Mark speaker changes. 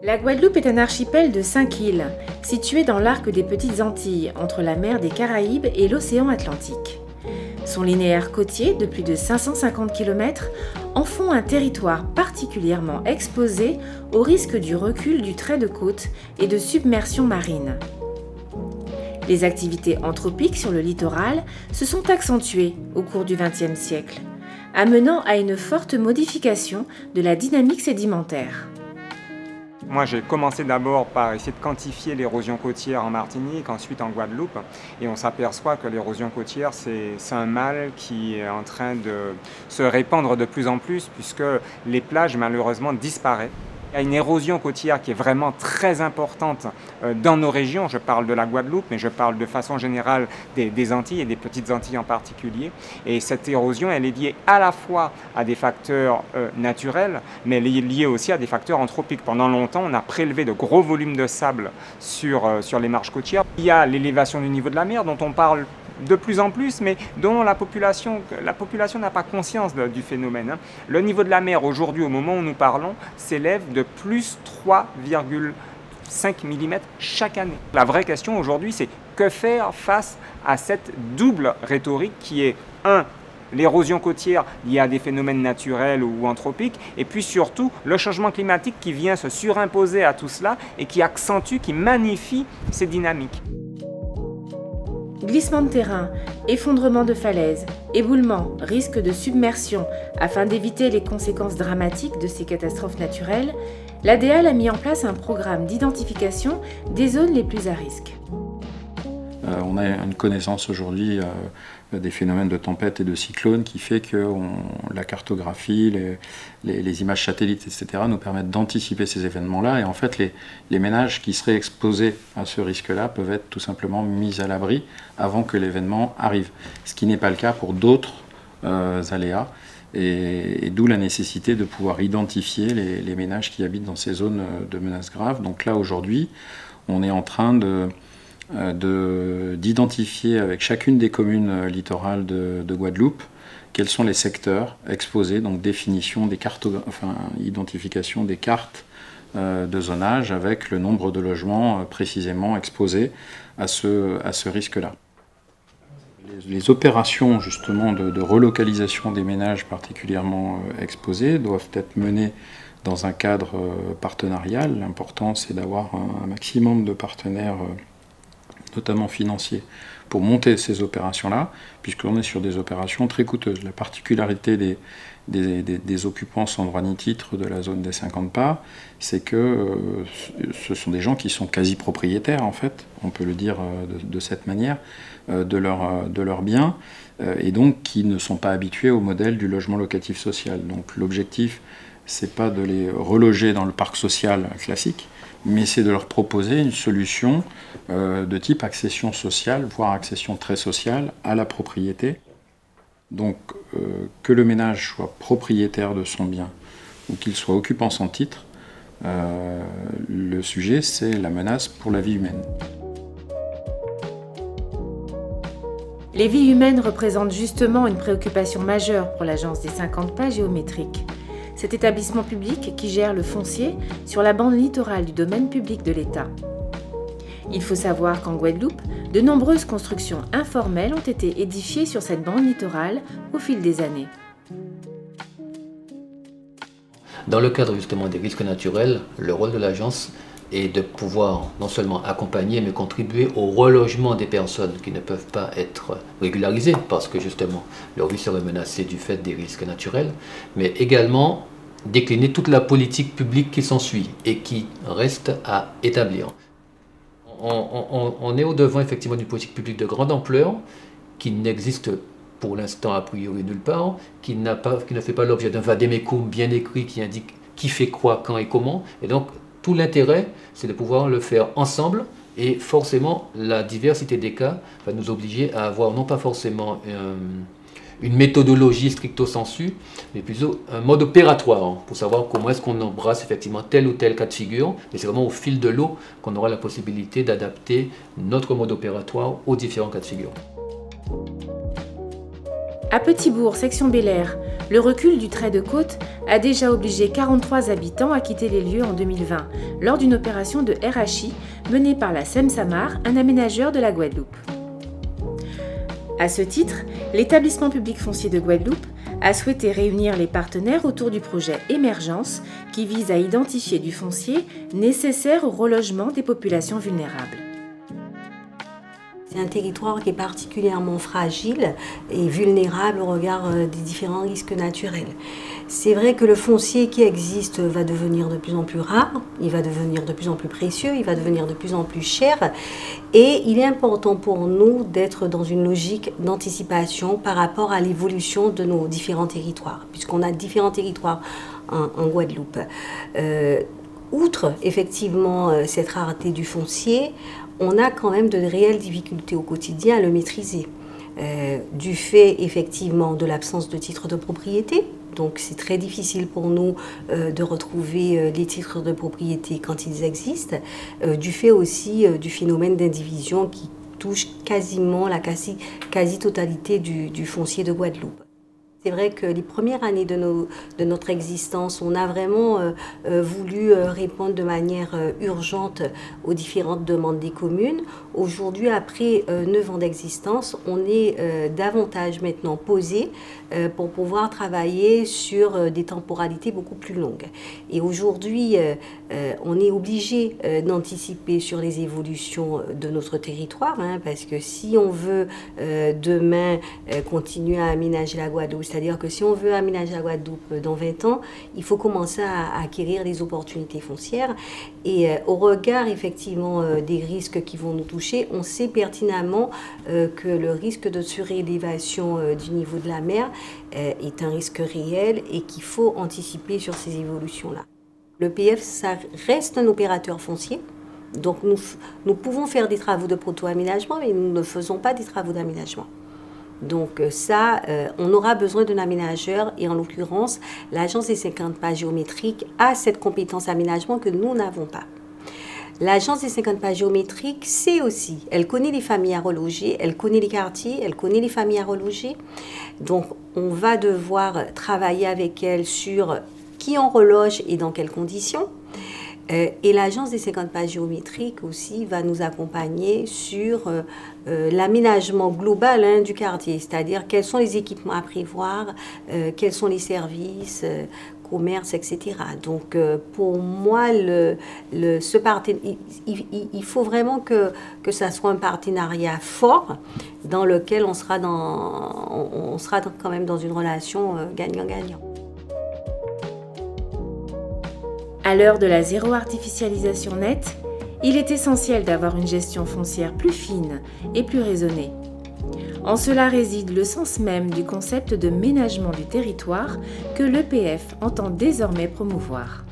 Speaker 1: La Guadeloupe est un archipel de 5 îles, situé dans l'arc des Petites Antilles, entre la mer des Caraïbes et l'océan Atlantique. Son linéaire côtier, de plus de 550 km, en font un territoire particulièrement exposé au risque du recul du trait de côte et de submersion marine. Les activités anthropiques sur le littoral se sont accentuées au cours du XXe siècle, amenant à une forte modification de la dynamique sédimentaire.
Speaker 2: Moi, j'ai commencé d'abord par essayer de quantifier l'érosion côtière en Martinique, ensuite en Guadeloupe. Et on s'aperçoit que l'érosion côtière, c'est un mal qui est en train de se répandre de plus en plus, puisque les plages, malheureusement, disparaissent. Il y a une érosion côtière qui est vraiment très importante dans nos régions. Je parle de la Guadeloupe, mais je parle de façon générale des Antilles et des Petites Antilles en particulier. Et cette érosion, elle est liée à la fois à des facteurs naturels, mais elle est liée aussi à des facteurs anthropiques. Pendant longtemps, on a prélevé de gros volumes de sable sur les marges côtières. Il y a l'élévation du niveau de la mer dont on parle de plus en plus, mais dont la population n'a pas conscience du phénomène. Le niveau de la mer aujourd'hui, au moment où nous parlons, s'élève de plus 3,5 mm chaque année. La vraie question aujourd'hui, c'est que faire face à cette double rhétorique qui est 1. L'érosion côtière liée à des phénomènes naturels ou anthropiques, et puis surtout le changement climatique qui vient se surimposer à tout cela et qui accentue, qui magnifie ces dynamiques.
Speaker 1: Glissement de terrain, effondrement de falaises, éboulement, risque de submersion. Afin d'éviter les conséquences dramatiques de ces catastrophes naturelles, l'ADAL a mis en place un programme d'identification des zones les plus à risque.
Speaker 3: On a une connaissance aujourd'hui des phénomènes de tempête et de cyclones qui fait que la cartographie, les images satellites, etc. nous permettent d'anticiper ces événements-là. Et en fait, les ménages qui seraient exposés à ce risque-là peuvent être tout simplement mis à l'abri avant que l'événement arrive. Ce qui n'est pas le cas pour d'autres aléas. Et d'où la nécessité de pouvoir identifier les ménages qui habitent dans ces zones de menaces graves. Donc là, aujourd'hui, on est en train d'identifier avec chacune des communes littorales de Guadeloupe quels sont les secteurs exposés, donc définition des cartes, identification des cartes de zonage avec le nombre de logements précisément exposés à ce risque-là. Les opérations justement de relocalisation des ménages particulièrement exposés doivent être menées dans un cadre partenarial. L'important, c'est d'avoir un maximum de partenaires notamment financiers, pour monter ces opérations-là, puisqu'on est sur des opérations très coûteuses. La particularité des occupants sans droit ni titre de la zone des 50 pas, c'est que ce sont des gens qui sont quasi propriétaires, en fait, on peut le dire de cette manière, de leurs biens, et donc qui ne sont pas habitués au modèle du logement locatif social. Donc l'objectif, c'est pas de les reloger dans le parc social classique, mais c'est de leur proposer une solution de type accession sociale, voire accession très sociale à la propriété. Donc que le ménage soit propriétaire de son bien ou qu'il soit occupant sans titre, le sujet c'est la menace pour la vie humaine.
Speaker 1: Les vies humaines représentent justement une préoccupation majeure pour l'agence des 50 pas géométriques. Cet établissement public qui gère le foncier sur la bande littorale du domaine public de l'État. Il faut savoir qu'en Guadeloupe, de nombreuses constructions informelles ont été édifiées sur cette bande littorale au fil des années.
Speaker 4: Dans le cadre justement des risques naturels, le rôle de l'agence est de pouvoir non seulement accompagner mais contribuer au relogement des personnes qui ne peuvent pas être régularisées parce que justement leur vie serait menacée du fait des risques naturels, mais également décliner toute la politique publique qui s'ensuit et qui reste à établir. On est au-devant effectivement d'une politique publique de grande ampleur qui n'existe pour l'instant a priori nulle part, qui ne fait pas l'objet d'un vade-mecum bien écrit qui indique qui fait quoi, quand et comment. Et donc tout l'intérêt, c'est de pouvoir le faire ensemble et forcément la diversité des cas va nous obliger à avoir non pas forcément une méthodologie stricto sensu, mais plutôt un mode opératoire pour savoir comment est-ce qu'on embrasse effectivement tel ou tel cas de figure. Et c'est vraiment au fil de l'eau qu'on aura la possibilité d'adapter notre mode opératoire aux différents cas de figure.
Speaker 1: À Petit-Bourg, section Bel-Air, le recul du trait de côte a déjà obligé 43 habitants à quitter les lieux en 2020, lors d'une opération de RHI menée par la SEM-Samar, un aménageur de la Guadeloupe. À ce titre, l'établissement public foncier de Guadeloupe a souhaité réunir les partenaires autour du projet Émergence qui vise à identifier du foncier nécessaire au relogement des populations vulnérables.
Speaker 5: C'est un territoire qui est particulièrement fragile et vulnérable au regard des différents risques naturels. C'est vrai que le foncier qui existe va devenir de plus en plus rare, il va devenir de plus en plus précieux, il va devenir de plus en plus cher et il est important pour nous d'être dans une logique d'anticipation par rapport à l'évolution de nos différents territoires, puisqu'on a différents territoires en Guadeloupe. Outre effectivement cette rareté du foncier, on a quand même de réelles difficultés au quotidien à le maîtriser. Du fait effectivement de l'absence de titre de propriété, donc c'est très difficile pour nous de retrouver les titres de propriété quand ils existent, du fait aussi du phénomène d'indivision qui touche quasiment la quasi-totalité du foncier de Guadeloupe. C'est vrai que les premières années de notre existence, on a vraiment voulu répondre de manière urgente aux différentes demandes des communes. Aujourd'hui, après 9 ans d'existence, on est davantage maintenant posé pour pouvoir travailler sur des temporalités beaucoup plus longues. Et aujourd'hui, on est obligé d'anticiper sur les évolutions de notre territoire, hein, parce que si on veut demain continuer à aménager la Guadeloupe, c'est-à-dire que si on veut aménager la Guadeloupe dans 20 ans, il faut commencer à acquérir des opportunités foncières. Et au regard effectivement des risques qui vont nous toucher, on sait pertinemment que le risque de surélévation du niveau de la mer est un risque réel et qu'il faut anticiper sur ces évolutions-là. Le PF, ça reste un opérateur foncier. Donc nous pouvons faire des travaux de proto-aménagement, mais nous ne faisons pas des travaux d'aménagement. Donc ça, on aura besoin d'un aménageur et en l'occurrence, l'agence des 50 pas géométriques a cette compétence aménagement que nous n'avons pas. L'agence des 50 pas géométriques sait aussi, elle connaît les familles à reloger, elle connaît les quartiers, elle connaît les familles à reloger. Donc on va devoir travailler avec elle sur qui on reloge et dans quelles conditions. Et l'agence des 50 pas géométriques aussi va nous accompagner sur l'aménagement global du quartier, c'est-à-dire quels sont les équipements à prévoir, quels sont les services, commerce, etc. Donc pour moi, il faut vraiment que ça soit un partenariat fort dans lequel on sera quand même dans une relation gagnant-gagnant.
Speaker 1: À l'heure de la zéro artificialisation nette, il est essentiel d'avoir une gestion foncière plus fine et plus raisonnée. En cela réside le sens même du concept de ménagement du territoire que l'EPF entend désormais promouvoir.